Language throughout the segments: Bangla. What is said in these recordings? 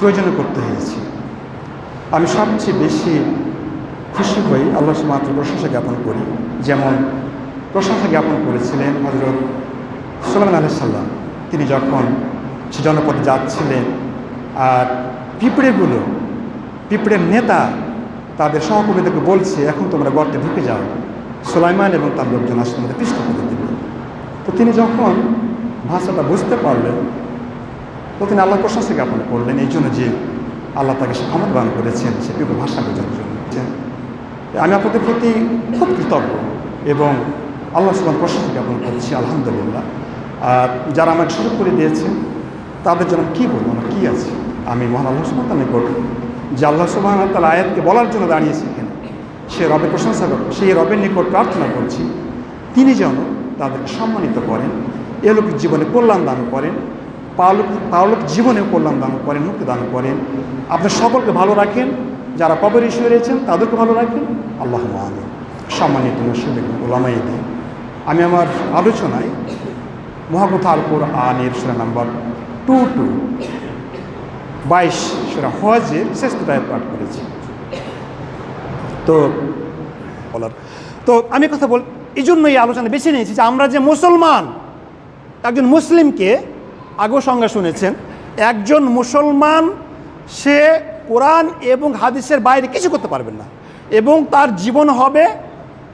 প্রয়োজনে করতে হয়েছে। আমি সবচেয়ে বেশি খুশি হই, আল্লাহ মাত্র প্রশংসা জ্ঞাপন করি, যেমন প্রশংসা জ্ঞাপন করেছিলেন হযরত সুলাইমান আলাইহিস সালাম। তিনি যখন সে জনপদে যাচ্ছিলেন আর পিঁপড়ের নেতা তাদের সহকর্মীদেরকে বলছে, এখন তোমরা গর্তে ঢুকে যাও, সুলাইমান এবং তার লোকজন আসলে আমাদের পিষ্ট করে দেবে। তো তিনি যখন ভাষাটা বুঝতে পারলেন, তো তিনি আল্লাহর প্রশংসা জ্ঞাপন করলেন এই জন্য যে আল্লাহ তাকে সে ক্ষমতাবান করেছেন সে পিঁপড়ে ভাষা বোঝার জন্য। আমি আপনাদের প্রতি খুব কৃতজ্ঞ এবং আল্লাহ সুবহানাহু প্রশংসা জ্ঞাপন করছি, আলহামদুলিল্লাহ। আর যারা আমাকে সুযোগ করে দিয়েছেন তাদের জন্য কী বলবো, আমার কী আছে। আমি মহান আল্লাহ সুবহানাহু তাআলা নিকট যে আল্লাহ সুবহানাহু তাআলা আয়াতকে বলার জন্য দাঁড়িয়েছি এখানে, সে রবের প্রশংসা করব, সেই রবের নিকট প্রার্থনা করছি তিনি যেন তাদেরকে সম্মানিত করেন, এহলৌকিক জীবনে কল্যাণ দান করেন, পারলৌকিক জীবনেও কল্যাণ দান করেন, মুক্তি দান করেন। আপনার সকলকে ভালো রাখেন, যারা কবরে শুয়ে রয়েছেন তাদেরকে ভালো রাখেন, আল্লাহুম্মা আমিন। সম্মানিত মুসলিম ওলামায়ে দ্বীন, আমি আমার আলোচনায় মহাগ্রন্থ আল কোরআনের সূরা নাম্বার 22 সূরা হজের শেষ আয়াত পাঠ করেছি। তো আমি কথা এই জন্য এই আলোচনা বেছে নিয়েছি যে আমরা যে মুসলমান, একজন মুসলিমকে আগেও সংজ্ঞা শুনেছেন, একজন মুসলমান সে কোরআন এবং হাদিসের বাইরে কিছু করতে পারবেন না, এবং তার জীবন হবে,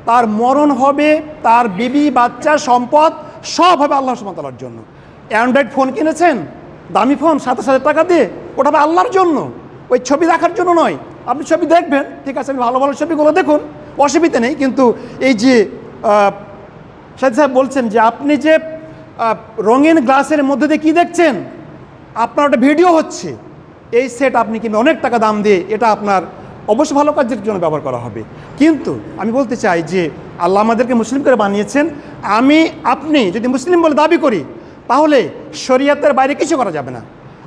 তার মরণ হবে, তার বিবি বাচ্চা সম্পদ সব হবে আল্লাহ সুবহানাহু ওয়া তাআলার জন্য। অ্যান্ড্রয়েড ফোন কিনেছেন, দামি ফোন 27,000 টাকা দিয়ে, ওটা হবে আল্লাহর জন্য, ওই ছবি দেখার জন্য নয়। আপনি ছবি দেখবেন, ঠিক আছে, আপনি ভালো ভালো ছবিগুলো দেখুন, অসুবিধা নেই, কিন্তু এই যে সাহেদ সাহেব বলছেন যে আপনি যে রঙিন গ্লাসের মধ্যে দিয়ে কী দেখছেন, আপনার ওটা ভিডিও হচ্ছে, এই সেট আপনি কিনবেন অনেক টাকা দাম দিয়ে, এটা আপনার অবশ্য ভালো কাজের জন্য ব্যবহার করা হবে। কিন্তু আমি বলতে চাই যে আল্লাহ আমাদেরকে মুসলিম করে বানিয়েছেন, আপনি যদি মুসলিম বলে দাবি করি তাহলে শরীয়তের বাইরে কিছু করা যাবে না।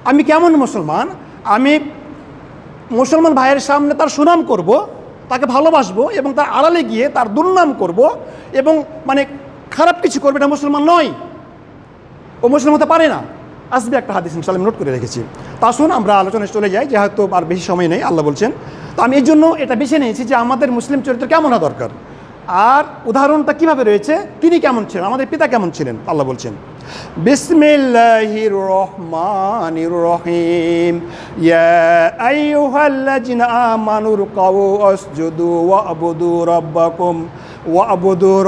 আমি কেমন মুসলমান, আমি মুসলমান ভাইয়ের সামনে তার সুনাম করব, তাকে ভালোবাসবো এবং তার আড়ালে গিয়ে তার দুর্নাম করব এবং মানে খারাপ কিছু করবে, এটা মুসলমান নয়, ও মুসলিম হতে পারে না। আসবে একটা হাদিস ইনশাআল্লাহ নোট করে রেখেছি। তা আসুন আমরা আলোচনায় চলে যাই, যেহেতু আর বেশি সময় নেই। আল্লাহ বলছেন, তো আমি এই জন্য এটা বেছে নিয়েছি যে আমাদের মুসলিম চরিত্র কেমন হওয়া দরকার, আর উদাহরণটা কিভাবে রয়েছে, তিনি কেমন ছিলেন, আমাদের পিতা কেমন ছিলেন। আল্লাহ বলছেন, বিসমিল্লাহির রহমানির রহিম, ইয়া আইয়ুহাল্লাযিনা আমানু রুকাউ ওয়াসজুদু ওয়া'বুদু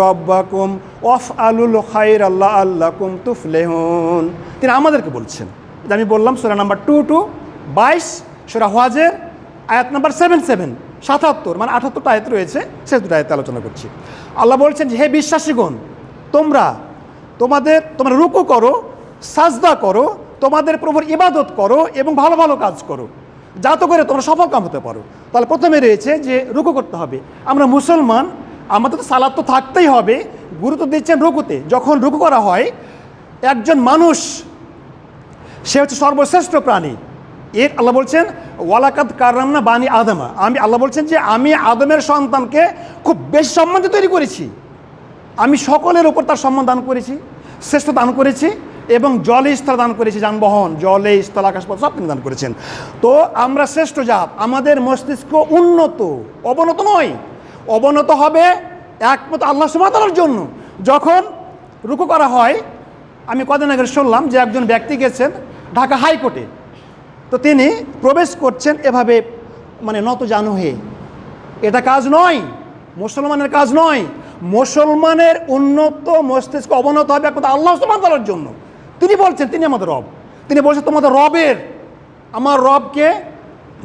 রাব্বাকুম ওয়াফআলুল খায়রা লাআল্লাকুম তুফলিহুন। তিনি আমাদেরকে বলছেন, আমি বললাম সূরা নাম্বার 22 সূরা হজের আয়াত নাম্বার 77 মানে 78টা আয়াত রয়েছে, শেষ দুটো আয়াতে আলোচনা করছি। আল্লাহ বলছেন যে হে বিশ্বাসীগণ, তোমরা রুকু করো, সাজদা করো, তোমাদের প্রভুর ইবাদত করো এবং ভালো ভালো কাজ করো, যাতে করে তোমরা সফল কাম হতে পারো। তাহলে প্রথমে রয়েছে যে রুকু করতে হবে। আমরা মুসলমান, আমাদের তো সালাত তো থাকতেই হবে, গুরুত্ব দিচ্ছেন রুকুতে। যখন রুকু করা হয়, একজন মানুষ সে হচ্ছে সর্বশ্রেষ্ঠ প্রাণী। এর আল্লাহ বলছেন ওয়ালাকাদ কাররামনা বানি আদমা, আল্লাহ বলছেন যে আমি আদমের সন্তানকে খুব বেশি সম্মান দিয়ে তৈরি করেছি, আমি সকলের উপর তার সম্মান দান করেছি, শ্রেষ্ঠ দান করেছি এবং জলে স্থল দান করেছি, যানবাহন জলে স্থল আকাশপথ সব তিনি দান করেছেন। তো আমরা শ্রেষ্ঠ জাত, আমাদের মস্তিষ্ক উন্নত, অবনত নয়। অবনত হবে একমাত্র আল্লাহ সুবহানাহু ওয়া তাআলার জন্য। যখন রুকু করা হয়, আমি কদিন আগে শুনলাম যে একজন ব্যক্তি গেছেন ঢাকা হাইকোর্টে, তো তিনি প্রবেশ করছেন এভাবে মানে নত জানু হয়ে। এটা কাজ নয়, মুসলমানের কাজ নয়। মুসলমানের উন্নত মস্তিষ্ক অবনত হবে একমাত্র আল্লাহ সুবহানাহু ওয়া তাআলার জন্য। তিনি বলছেন তিনি আমাদের রব, তিনি বলছেন তোমাদের রবের, আমার রবকে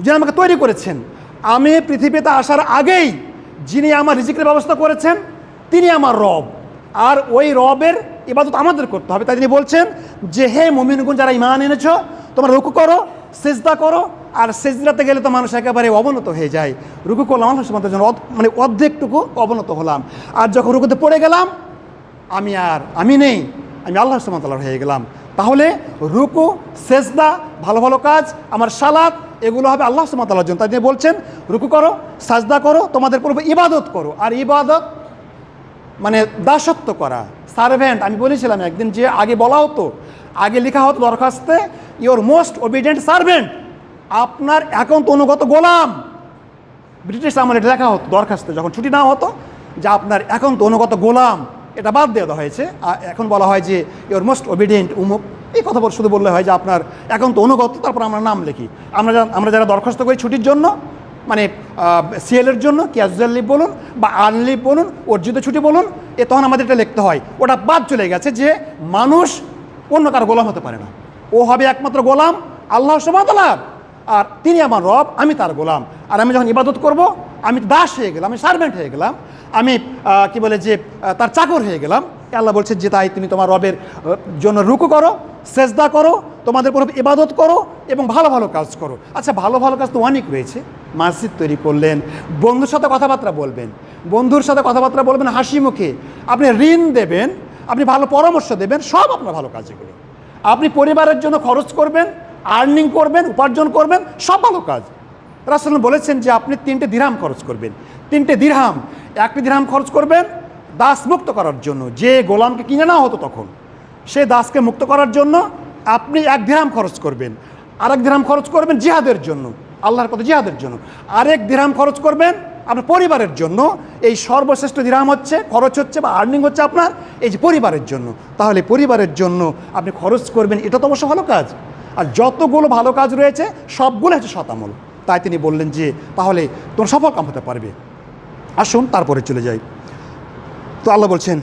যিনি আমাকে তৈরি করেছেন, আমি পৃথিবীতে আসার আগেই যিনি আমার রিজিকের ব্যবস্থা করেছেন তিনি আমার রব, আর ওই রবের ইবাদত আমাদের করতে হবে। তাই তিনি বলছেন যে হে মুমিনগণ, যারা ঈমান এনেছো, তোমরা রুকু করো, সিজদা করো। আর সিজদাতে গেলে তো মানুষ একেবারে অবনত হয়ে যায়। রুকু করলাম আল্লাহ সুবহানাহু ওয়া তাআলার জন্য, মানে অর্ধেকটুকু অবনত হলাম, আর যখন রুকুতে পড়ে গেলাম আমি নেই, আমি আল্লাহ সুবহানাহু ওয়া তাআলার হয়ে গেলাম। তাহলে রুকু, সিজদা, ভালো ভালো কাজ, আমার সালাত, এগুলো হবে আল্লাহ সুবহানাহু ওয়া তাআলার জন্য। তাই তিনি বলছেন রুকু করো, সাজদা করো, তোমাদের প্রভু ইবাদত করো। আর ইবাদত মানে দাসত্ব করা, সার্ভেন্ট। আমি বলেছিলাম একদিন যে আগে বলা হতো, আগে লেখা হতো দরখাস্তে ইওর মোস্ট ওবিডিয়েন্ট সার্ভেন্ট, আপনার একান্ত অনুগত গোলাম। ব্রিটিশ আমলে এটা লেখা হতো দরখাস্তে, যখন ছুটি নেওয়া হতো যে আপনার একান্ত অনুগত গোলাম, এটা বাদ দেওয়া হয়েছে। এখন বলা হয় যে ইউর মোস্ট ওবিডিয়েন্ট উমুক, এই কথা শুধু বললে হয় যে আপনার একান্ত অনুগত, তারপর আমরা নাম লিখি। আমরা যারা দরখাস্ত করি ছুটির জন্য, মানে সিএলের জন্য, ক্যাজুয়াল লিভ বলুন বা আনলিভ বলুন, অর্জিত ছুটি বলুন, তখন আমাদের এটা লিখতে হয়। ওটা বাদ চলে গেছে যে মানুষ অন্য কারো গোলাম হতে পারে না, ও হবে একমাত্র গোলাম আল্লাহ সুবহানাহু ওয়া তাআলা, আর তিনি আমার রব, আমি তার গোলাম। আর আমি যখন ইবাদত করব, আমি দাস হয়ে গেলাম, আমি সার্ভেন্ট হয়ে গেলাম, আমি কি বলে যে তার চাকর হয়ে গেলাম। আল্লাহ বলছে যে তাই তুমি তোমার রবের জন্য রুকু করো, সেজদা করো, তোমাদের পুরো ইবাদত করো এবং ভালো ভালো কাজ করো। আচ্ছা, ভালো ভালো কাজ তো অনেক রয়েছে। মসজিদ তৈরি করলেন, বন্ধুর সাথে কথাবার্তা বলবেন, বন্ধুর সাথে কথাবার্তা বলবেন হাসি মুখে, আপনি ঋণ দেবেন, আপনি ভালো পরামর্শ দেবেন, সব আপনার ভালো কাজ এগুলো। আপনি পরিবারের জন্য খরচ করবেন, আর্নিং করবেন, উপার্জন করবেন, সব ভালো কাজ। রাসূল বলেছেন যে আপনি 3টে দিরহাম খরচ করবেন, 3টে দিরহাম। 1টি দিরহাম খরচ করবেন দাস মুক্ত করার জন্য, যে গোলামকে কিনে নেওয়া হতো তখন, সেই দাসকে মুক্ত করার জন্য আপনি 1 দিরহাম খরচ করবেন। আরেক দিরহাম খরচ করবেন জিহাদের জন্য, আল্লাহর পথে জিহাদের জন্য। আরেক দিরহাম খরচ করবেন আপনার পরিবারের জন্য। এই সর্বশ্রেষ্ঠ দিরহাম হচ্ছে, খরচ হচ্ছে বা আর্নিং হচ্ছে আপনার এই যে পরিবারের জন্য। তাহলে পরিবারের জন্য আপনি খরচ করবেন, এটা তো অবশ্য ভালো কাজ। আর যতগুলো ভালো কাজ রয়েছে সবগুলো হচ্ছে সৎ আমল। তাই তিনি বললেন যে তাহলে তোমার সফল কাম হতে পারবে। আসুন তারপরে চলে যাই। তো আল্লাহ বলছেন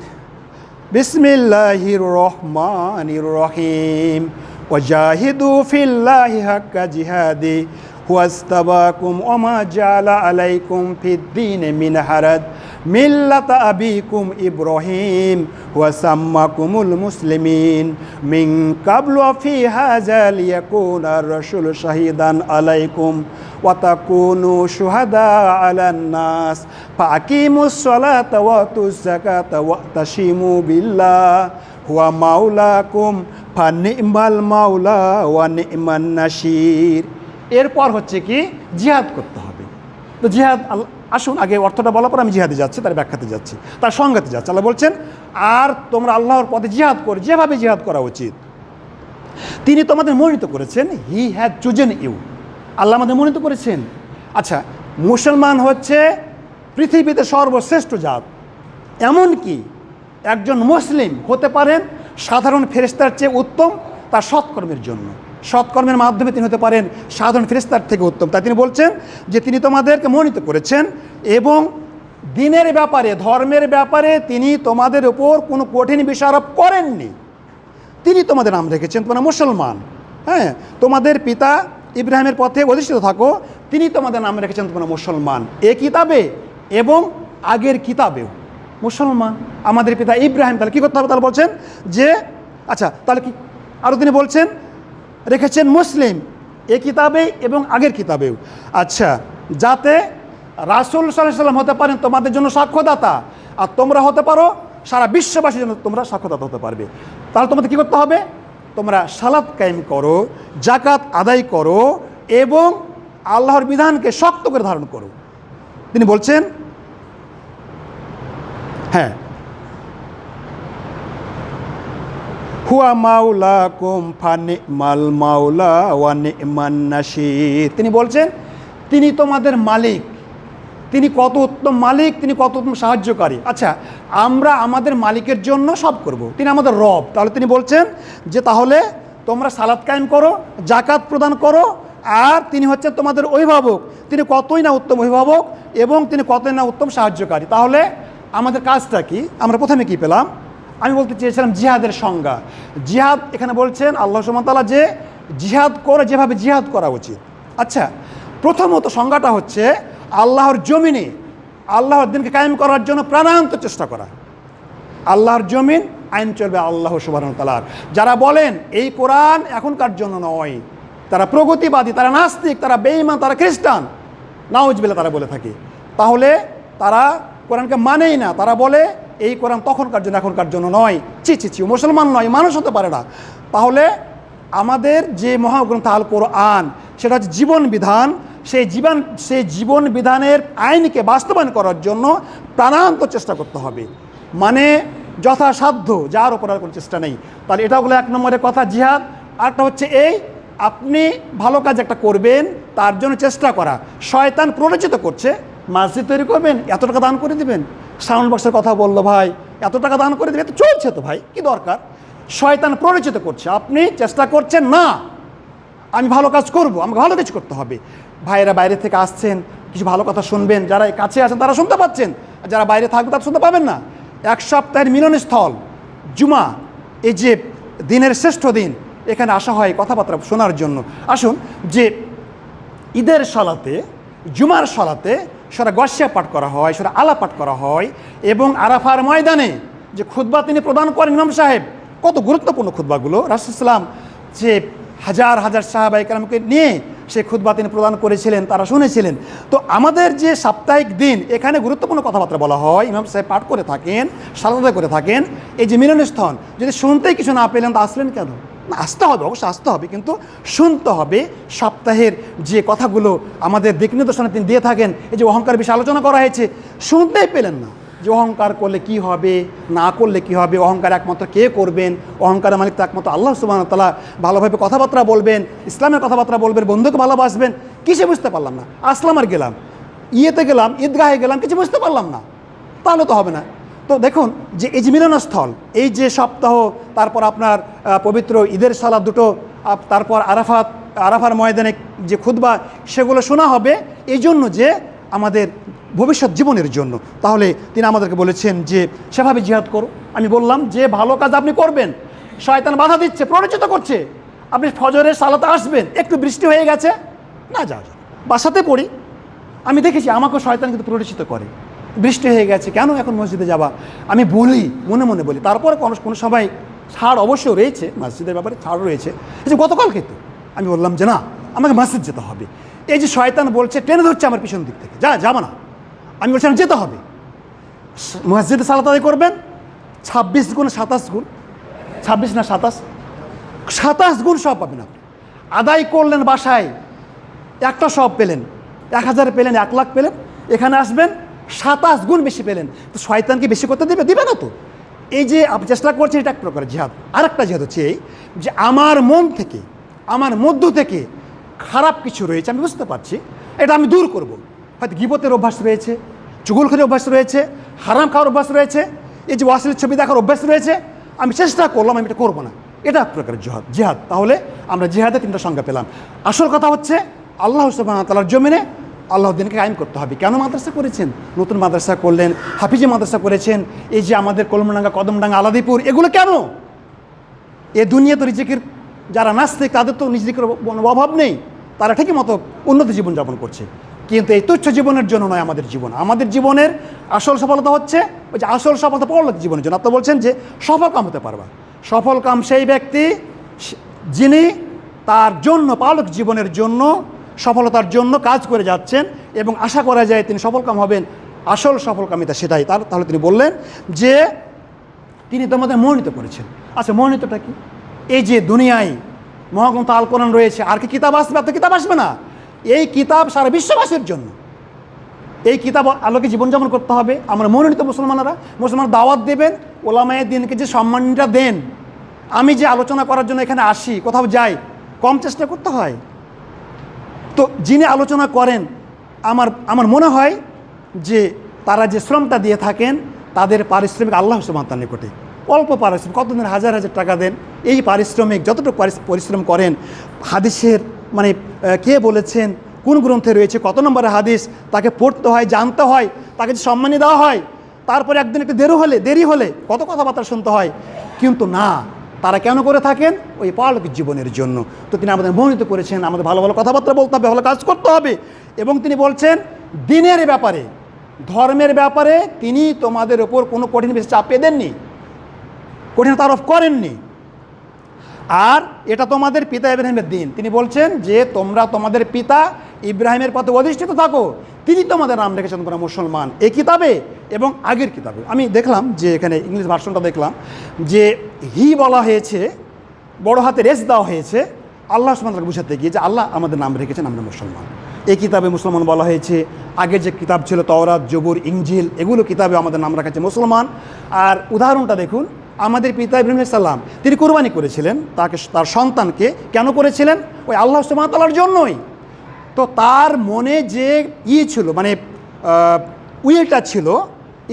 বিসমিল্লাহির রহমানির রহিম ওয়াজাহিদু ফিল্লাহি হাক্কা জিহাদি হুয়াস্তাবাকুম ওমা জাআলা আলাইকুম ফিদ্দীনি মিন হারাজ মিল্লাতা আবিকুম ইব্রাহিম ওয়া সাম্মাকুমুল মুসলিমিন মিন কাবলু ফি হাযা লিয়াকুনা আর-রাসূলু শাহিদান আলাইকুম ওয়া তাকুনু শুহাদা আলান নাস ফাকিমুস সালাতা ওয়া আতুজ যাকাতা ওয়া তাশিমু বিল্লাহ হুয়া মাওলাকুম ফানি'মাল মাওলা ওয়া নি'মান নাসির। এরপর হচ্ছে কি জিহাদ করতে হবে। তো জিহাদ, আসুন আগে অর্থটা বলার পর আমি জিহাদে যাচ্ছি, তার ব্যাখ্যাতে যাচ্ছি, তার সংজ্ঞাতে যাচ্ছি। আল্লাহ বলছেন আর তোমরা আল্লাহর পথে জিহাদ করো, যেভাবে জিহাদ করা উচিত তিনি তোমাদের মনোনীত করেছেন। হি হ্যাজ চুজেন ইউ, আল্লাহ আমাদের মনোনীত করেছেন। আচ্ছা, মুসলমান হচ্ছে পৃথিবীতে সর্বশ্রেষ্ঠ জাত। এমনকি একজন মুসলিম হতে পারেন সাধারণ ফেরেশতার চেয়ে উত্তম তার সৎকর্মের জন্য। সৎকর্মের মাধ্যমে তিনি হতে পারেন সাধারণ ফেরেশতার থেকে উত্তম। তাই তিনি বলছেন যে তিনি তোমাদেরকে মনোনীত করেছেন এবং দিনের ব্যাপারে, ধর্মের ব্যাপারে তিনি তোমাদের উপর কোনো কঠিন বিষয় আরোপ করেননি। তিনি তোমাদের নাম রেখেছেন তোমরা মুসলমান। হ্যাঁ, তোমাদের পিতা ইব্রাহিমের পথে অধিষ্ঠিত থাকো, তিনি তোমাদের নাম রেখেছেন তোমরা মুসলমান। এ কিতাবে এবং আগের কিতাবেও মুসলমান আমাদের পিতা ইব্রাহিম। তাহলে কী করতে হবে? তাহলে বলছেন যে আচ্ছা, তাহলে কি আরও তিনি বলছেন রেখেছেন মুসলিম এ কিতাবে এবং আগের কিতাবেও। আচ্ছা, যাতে রাসূল সাল্লাল্লাহু আলাইহি ওয়াসাল্লাম হতে পারেন তোমাদের জন্য সাক্ষ্যদাতা, আর তোমরা হতে পারো সারা বিশ্ববাসীর জন্য তোমরা সাক্ষ্যদাতা হতে পারবে। তাহলে তোমাদের কী করতে হবে? তোমরা সালাত কায়েম করো, জাকাত আদায় করো এবং আল্লাহর বিধানকে শক্ত করে ধারণ করো। তিনি বলছেন হ্যাঁ, হুয়া মাওলাকুম ফানি'মাল মাওলা ওয়া নি'মান নাসির। তিনি বলছেন তিনি তোমাদের মালিক, তিনি কত উত্তম মালিক, তিনি কত উত্তম সাহায্যকারী। আচ্ছা, আমরা আমাদের মালিকের জন্য সব করব, তিনি আমাদের রব। তাহলে তিনি বলছেন যে তাহলে তোমরা সালাত কায়েম করো, জাকাত প্রদান করো, আর তিনি হচ্ছেন তোমাদের অভিভাবক, তিনি কতই না উত্তম অভিভাবক এবং তিনি কতই না উত্তম সাহায্যকারী। তাহলে আমাদের কাজটা কি? আমরা প্রথমে কি পেলাম? আমি বলতে চেয়েছিলাম জিহাদের সংজ্ঞা। জিহাদ এখানে বলছেন আল্লাহ সুবহানাহু ওয়া তাআলা যে জিহাদ করে যেভাবে জিহাদ করা উচিত। আচ্ছা, প্রথমত সংজ্ঞাটা হচ্ছে আল্লাহর জমিনে আল্লাহর দিনকে কায়েম করার জন্য প্রাণান্ত চেষ্টা করা। আল্লাহর জমিন আইন চলবে আল্লাহ সুবহানাহু ওয়া তাআলার। যারা বলেন এই কোরআন এখনকার জন্য নয়, তারা প্রগতিবাদী, তারা নাস্তিক, তারা বেঈমান, তারা খ্রিস্টান, নাউজুবিল্লাহ তারা বলে থাকে। তাহলে তারা কোরআনকে মানেই না, তারা বলে এই কোরআন তখনকার জন্য এখনকার জন্য নয়। ছি, মুসলমান নয়, মানুষ হতে পারে না। তাহলে আমাদের যে মহাগ্রন্থ আল কোরআন সেটা হচ্ছে জীবন বিধান। সেই জীবন বিধানের আইনকে বাস্তবায়ন করার জন্য প্রাণান্ত চেষ্টা করতে হবে, মানে যথাসাধ্য, যার ওপর আর কোনো চেষ্টা নেই। তাহলে এটা হলো 1 নম্বরের কথা, জিহাদ। আরেকটা হচ্ছে এই আপনি ভালো কাজ একটা করবেন, তার জন্য চেষ্টা করা। শয়তান প্ররোচিত করছে, মসজিদ তৈরি করবেন, এত টাকা দান করে দেবেন। সাউন্ড বক্সের কথা বললো, ভাই এত টাকা দান করে দেবে, তো চলছে তো ভাই, কি দরকার। শয়তান প্ররোচিত করছে, আপনি চেষ্টা করছেন না আমি ভালো কাজ করব, আমাকে ভালো কিছু করতে হবে। ভাইয়েরা বাইরে থেকে আসছেন, কিছু ভালো কথা শুনবেন, যারা কাছে আছেন তারা শুনতে পাচ্ছেন, আর যারা বাইরে থাকবে তারা শুনতে পাবেন না। এক সপ্তাহের মিলনস্থল জুমা, এই যে দিনের শ্রেষ্ঠ দিন, এখানে আসা হয় কথাবার্তা শোনার জন্য। আসুন, যে ঈদের সালাতে, জুমার সালাতে সারা গসিয়া পাঠ করা হয়, সারা আলা পাঠ করা হয়, এবং আরাফার ময়দানে যে খুতবা তিনি প্রদান করেন ইমাম সাহেব, কত গুরুত্বপূর্ণ খুতবাগুলো। রাসূল সাল্লাল্লাহু আলাইহি ওয়াসাল্লাম যে হাজার হাজার সাহাবায়ে কেরামকে নিয়ে সেই খুতবা তিনি প্রদান করেছিলেন, তারা শুনেছিলেন। তো আমাদের যে সাপ্তাহিক দিন, এখানে গুরুত্বপূর্ণ কথাবার্তা বলা হয়, ইমাম সাহেব পাঠ করে থাকেন, সালাত আদায় করে থাকেন। এই যে মিলনস্থল, যদি শুনতেই কিছু না পেলেন তা আসলেন কেন? না, আসতে হবে, অবশ্যই আসতে হবে, কিন্তু শুনতে হবে। সপ্তাহের যে কথাগুলো আমাদের দিক নির্দেশনা তিনি দিয়ে থাকেন, এই যে অহংকার বিষয়ে আলোচনা করা হয়েছে, শুনতেই পেলেন না যে অহংকার করলে কি হবে, না করলে কি হবে, অহংকার একমাত্র কে করবেন, অহংকারের মালিক তো একমাত্র আল্লাহ সুবহানাহু ওয়া তাআলা। ভালোভাবে কথাবার্তা বলবেন, ইসলামের কথাবার্তা বলবেন, বন্ধুকে ভালোবাসবেন, কিছু বুঝতে পারলাম না, আসলাম আর গেলাম, ইয়েতে গেলাম, ঈদগাহে গেলাম, কিছু বুঝতে পারলাম না, তাহলে তো হবে না। তো দেখুন যে এই যে মিলনস্থল, এই যে সপ্তাহ, তারপর আপনার পবিত্র ঈদের সালাত দুটো, তারপর আরাফার ময়দানে যে খুতবা, সেগুলো শোনা হবে এই জন্য যে আমাদের ভবিষ্যৎ জীবনের জন্য। তাহলে তিনি আমাদেরকে বলেছেন যে সেভাবে জিহাদ করো। আমি বললাম যে ভালো কাজ আপনি করবেন, শয়তান বাধা দিচ্ছে, প্ররোচিত করছে। আপনি ফজরের সালাতে আসবেন, একটু বৃষ্টি হয়ে গেছে, না যাও, বাসাতে পড়ি। আমি দেখেছি আমাকেও শয়তান কিন্তু প্ররোচিত করে, বৃষ্টি হয়ে গেছে, কেন এখন মসজিদে যাবা। আমি বলি, মনে মনে বলি, তারপরে কোনো সময় ছাড় অবশ্যই রয়েছে, মসজিদের ব্যাপারে ছাড় রয়েছে। এই যে গতকালকে তো আমি বললাম যে না, আমাকে মসজিদ যেতে হবে। এই যে শয়তান বলছে, টেনে ধরছে আমার পিছন দিক থেকে, যাবা না। আমি বলছিলাম যেতে হবে। মসজিদে সালাত আদায় করবেন, 26 গুণ 27 গুণ, 26 না 27 গুণ সব পাবেন আপনি। আদায় করলেন বাসায়, একটা সব পেলেন, 1000 পেলেন, 1 লাখ পেলেন, এখানে আসবেন 27 গুণ বেশি পেলেন। তো শয়তানকে বেশি করতে দিবে না তো। এই যে আপনি চেষ্টা করছেন, এটা এক প্রকার জিহাদ। আরেকটা জিহাদ হচ্ছে এই যে আমার মন থেকে, আমার মধ্য থেকে খারাপ কিছু রয়েছে, আমি বুঝতে পারছি, এটা আমি দূর করব। হয়তো গীবতের অভ্যাস রয়েছে, চুগলখড়ির অভ্যাস রয়েছে, হারাম খাওয়ার অভ্যাস রয়েছে, এই যে অশ্লীল ছবি দেখার অভ্যাস রয়েছে, আমি চেষ্টা করলাম আমি এটা করবো না, এটা এক প্রকার জিহাদ। তাহলে আমরা জিহাদে 3টা সংজ্ঞা পেলাম। আসল কথা হচ্ছে আল্লাহ সুবহানাহু ওয়া তাআলার জমিনে আল্লাহর দিনকে কায়েম করতে হবে। কেন মাদ্রাসা করেছেন? নতুন মাদ্রাসা করলেন, হাফিজি মাদ্রাসা করেছেন, এই যে আমাদের কলমডাঙ্গা, কদমডাঙ্গা, আলাদিপুর, এগুলো কেন? এ দুনিয়া তো রিজিকের, যারা নাস্তিক তাদের তো রিজিকের অভাব নেই, তারা ঠিকই মতো উন্নত জীবনযাপন করছে, কিন্তু এই তুচ্ছ জীবনের জন্য নয় আমাদের জীবন। আমাদের জীবনের আসল সফলতা হচ্ছে ওই যে আসল সফলতা পরলোক জীবনের জন্য। আপনি বলছেন যে সফল কাম হতে পারবা, সফল কাম সেই ব্যক্তি যিনি তার জন্য পারলোক জীবনের জন্য, সফলতার জন্য কাজ করে যাচ্ছেন এবং আশা করা যায় তিনি সফলকাম হবেন। আসল সফলকামিতা সেটাই। তাহলে তিনি বললেন যে তিনি তোমাদের মনোনীত করেছেন। আচ্ছা, মনোনীতটা কি? এই যে দুনিয়ায় মহাগ্রন্থ আল কোরআন রয়েছে, আর কি কিতাব আসবে? আর তো কিতাব আসবে না। এই কিতাব সারা বিশ্ববাসীর জন্য, এই কিতাব আলোকে জীবনযাপন করতে হবে। আমরা মনোনীত মুসলমান দাওয়াত দেবেন, ওলামায়ে দ্বীনকে যে সম্মানটা দেন। আমি যে আলোচনা করার জন্য এখানে আসি, কোথাও যাই, কম চেষ্টা করতে হয়। তো যিনি আলোচনা করেন, আমার মনে হয় যে তারা যে শ্রমটা দিয়ে থাকেন, তাদের পারিশ্রমিক আল্লাহ সুবহানাহু ওয়া তাআলার নিকটে অল্প পারিশ্রমিক, কতদিন হাজার হাজার টাকা দেন, এই পারিশ্রমিক যতটুকু পরিশ্রম করেন, হাদিসের মানে কে বলেছেন, কোন গ্রন্থে রয়েছে, কত নম্বরের হাদিস, তাকে পড়তে হয়, জানতে হয়, তাকে যে সম্মানী দেওয়া হয়, তারপরে একদিন একটু দেরি হলে কত কথাবার্তা শুনতে হয়। কিন্তু না, তারা কেন করে থাকেন? ওই পারলৌকিক জীবনের জন্য। তো তিনি আমাদের মনোনীত করেছেন, আমাদের ভালো ভালো কথাবার্তা বলতে হবে, ভালো কাজ করতে হবে। এবং তিনি বলছেন দিনের ব্যাপারে, ধর্মের ব্যাপারে তিনি তোমাদের ওপর কোনো কঠিন বেশি চাপিয়ে দেননি, কঠিনতা আরোপ করেননি। আর এটা তোমাদের পিতা ইব্রাহিমের দিন। তিনি বলছেন যে তোমরা তোমাদের পিতা ইব্রাহিমের পথে অধিষ্ঠিত থাকো, তিনি তোমাদের নাম রেখেছেন তোমরা মুসলমান। এই কিতাবে এবং আগের কিতাবে আমি দেখলাম যে এখানে ইংলিশ ভার্সনটা দেখলাম যে হি বলা হয়েছে, বড় হাতে রেস দেওয়া হয়েছে আল্লাহ সুবহানাহু ওয়া তাআলা বুঝাতে গিয়ে যে আল্লাহ আমাদের নাম রেখেছেন, আমরা মুসলমান। এই কিতাবে মুসলমান বলা হয়েছে। আগের যে কিতাব ছিল তওরাত, জবুর, ইনজিল, এগুলো কিতাবে আমাদের নাম রাখা হয়েছে মুসলমান। আর উদাহরণটা দেখুন, আমাদের পিতা ইব্রাহিম আলাইহিস সালাম তিনি কুরবানি করেছিলেন তার সন্তানকে। কেন করেছিলেন? ওই আল্লাহ সুবহানাহু ওয়া তাআলার জন্যই। তো তার মনে যে ছিল, মানে উইলটা ছিল,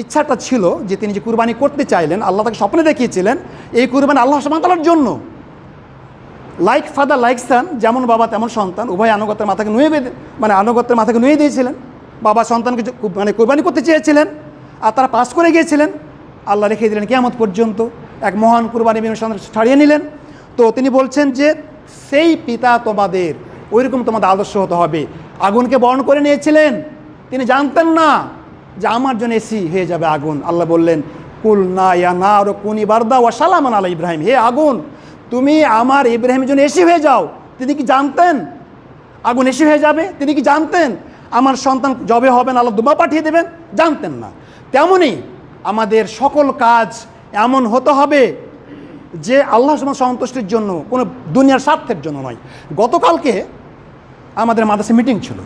ইচ্ছাটা ছিল যে তিনি যে কুরবানি করতে চাইলেন, আল্লাহ তাকে স্বপ্নে দেখিয়েছিলেন এই কুরবানি আল্লাহ সুবহানাহু ওয়া তাআলার জন্য। লাইক ফাদার লাইক সান, যেমন বাবা তেমন সন্তান, উভয় আনুগত্যের মাথাকে নুয়ে দিয়েছিলেন। বাবা সন্তানকে মানে কুরবানি করতে চেয়েছিলেন, আর তারা পাস করে গিয়েছিলেন। আল্লাহ রেখে দিলেন কিয়ামত পর্যন্ত, এক মহান কুরবানি ছাড়িয়ে নিলেন। তো তিনি বলছেন যে সেই পিতা তোমাদের, ওইরকম তোমাদের আদর্শ হতে হবে। আগুনকে বরণ করে নিয়েছিলেন, তিনি জানতেন না যে আমার জন্য এসি হয়ে যাবে আগুন। আল্লাহ বললেন কুল না ইয়া না আর কুনি বারদা ওয়া সালামান আলা ইব্রাহিম, হে আগুন তুমি আমার ইব্রাহিমের জন্য এসি হয়ে যাও। তিনি কি জানতেন আগুন এসি হয়ে যাবে? তিনি কি জানতেন আমার সন্তান জবে হবেন, আল্লাহ দুমা পাঠিয়ে দেবেন? জানতেন না। তেমনই আমাদের সকল কাজ এমন হতে হবে যে আল্লাহ সন্তুষ্টির জন্য, কোনো দুনিয়ার স্বার্থের জন্য নয়। গতকালকে আমাদের মাদ্রাসা মিটিং ছিল,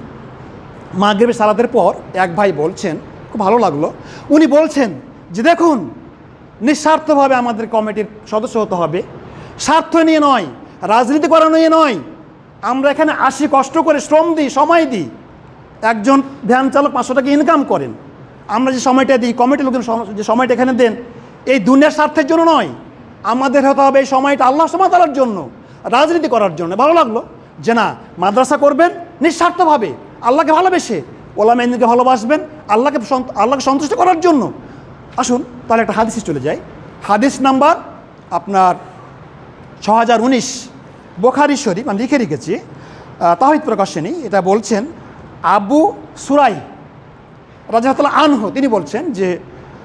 মাগরিবের সালাতের পর এক ভাই বলছেন, খুব ভালো লাগলো, উনি বলছেন যে দেখুন নিঃস্বার্থভাবে আমাদের কমিটির সদস্য হতে হবে, স্বার্থ নিয়ে নয়, রাজনীতি করা নিয়ে নয়। আমরা এখানে আসি, কষ্ট করে শ্রম দিই, সময় দিই। একজন ভ্যান চালক 500 টাকা ইনকাম করেন, আমরা যে সময়টা দিই, কমিটির লোকজন যে সময়টা এখানে দেন, এই দুনিয়ার স্বার্থের জন্য নয়। আমাদের হতে হবে এই সময়টা আল্লাহ সুবহানাহু ওয়া তাআলার জন্য, রাজনীতি করার জন্য। ভালো লাগলো যে না, মাদ্রাসা করবেন নিঃস্বার্থভাবে, আল্লাহকে ভালোবেসে, ওলামা ইনকে ভালোবাসবেন, আল্লাহকে সন্তুষ্ট করার জন্য। আসুন তাহলে একটা হাদিসে চলে যাই। হাদিস নাম্বার আপনার 6019, বুখারী শরীফ, আমি লিখে রেখেছি, তাওহীদ প্রকাশনী। এটা বলছেন আবু সুরাই রাদিয়াল্লাহু আনহু, তিনি বলছেন যে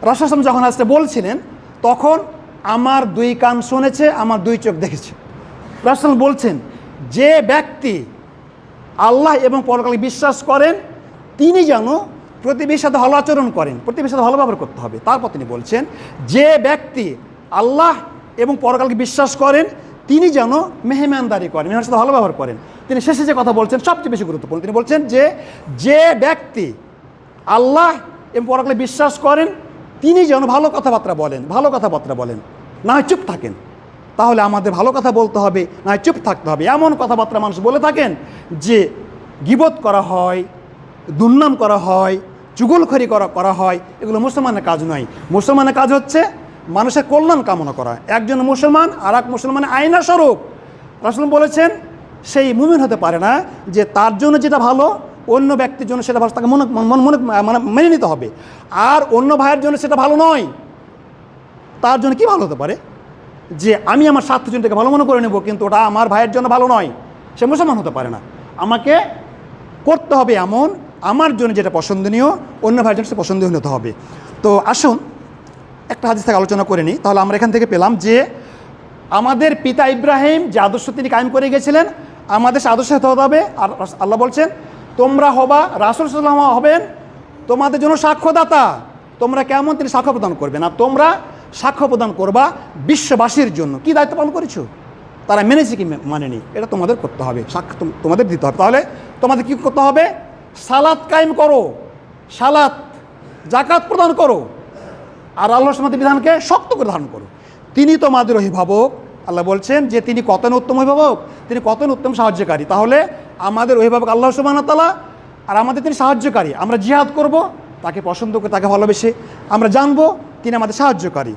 রাসূল সাল্লাল্লাহু আলাইহি ওয়াসাল্লাম যখন আসতে বলছিলেন, তখন আমার 2 কান শুনেছে, আমার 2 চোখ দেখেছে। রাসূল বলছেন যে ব্যক্তি আল্লাহ এবং পরকালে বিশ্বাস করেন তিনি যেন প্রতিবেশীর সাথে ভালো আচরণ করেন, প্রতিবেশীর সাথে ভালো ব্যবহার করতে হবে। তারপর তিনি বলছেন যে ব্যক্তি আল্লাহ এবং পরকালকে বিশ্বাস করেন তিনি যেন মেহমানদারি করেন, মেহমানের সাথে ভালো ব্যবহার করেন। তিনি শেষে যে কথা বলছেন সবচেয়ে বেশি গুরুত্বপূর্ণ, তিনি বলছেন যে ব্যক্তি আল্লাহ এবং পরকালে বিশ্বাস করেন তিনি যেন ভালো কথাবার্তা বলেন, না হয় চুপ থাকেন। তাহলে আমাদের ভালো কথা বলতে হবে, না হয় চুপ থাকতে হবে। এমন কথাবার্তা মানুষ বলে থাকেন যে গীবত করা হয়, দুর্নাম করা হয়, চুগলখড়ি করা হয়, এগুলো মুসলমানের কাজ নয়। মুসলমানের কাজ হচ্ছে মানুষের কল্যাণ কামনা করা। একজন মুসলমান আর এক মুসলমানের আয়না স্বরূপ। রাসূল বলেছেন সেই মুমিন হতে পারে না যে তার জন্য যেটা ভালো অন্য ব্যক্তির জন্য সেটা ভালো, তাকে মেনে নিতে হবে। আর অন্য ভাইয়ের জন্য সেটা ভালো নয়, তার জন্য কি ভালো হতে পারে যে আমি আমার স্বার্থের জন্য তাকে ভালো মনে করে নেব, কিন্তু ওটা আমার ভাইয়ের জন্য ভালো নয়, সে মুসলমান হতে পারে না। আমাকে করতে হবে এমন, আমার জন্য যেটা পছন্দনীয় অন্য ভাইয়ের জন্য সে পছন্দনীয় হতে হবে। তো আসুন একটা হাদিস থেকে আলোচনা করে নিই। তাহলে আমরা এখান থেকে পেলাম যে আমাদের পিতা ইব্রাহিম যে আদর্শ তিনি কায়েম করে গেছিলেন, আমাদের সে আদর্শ হতে হবে। আর আল্লাহ বলছেন তোমরা হবা, রাসূল সাল্লাল্লাহু আলাইহি ওয়াসাল্লাম হবেন তোমাদের জন্য সাক্ষ্যদাতা। তোমরা কেমন তিনি সাক্ষ্য প্রদান করবেন, আর তোমরা সাক্ষ্য প্রদান করবা বিশ্ববাসীর জন্য। কি দায়িত্ব পালন করেছো, তারা মেনেছে কি মানেনি, এটা তোমাদের করতে হবে, সাক্ষ্য তোমাদের দিতে হবে। তাহলে তোমাদের কী করতে হবে? সালাত কায়েম করো, সালাত যাকাত প্রদান করো, আর আল্লাহর সুন্নাতের বিধানকে শক্ত করে ধারণ করো। তিনি তোমাদের অভিভাবক। আল্লাহ বলছেন যে তিনি কত উত্তম অভিভাবক, তিনি কত উত্তম সাহায্যকারী। তাহলে আমাদের অভিভাবক আল্লাহ সুবহানাহু ওয়া তাআলা, আর আমাদের তিনি সাহায্যকারী। আমরা জিহাদ করব তাকে পছন্দ করে, তাকে ভালোবেসে, আমরা জানবো তিনি আমাদের সাহায্যকারী।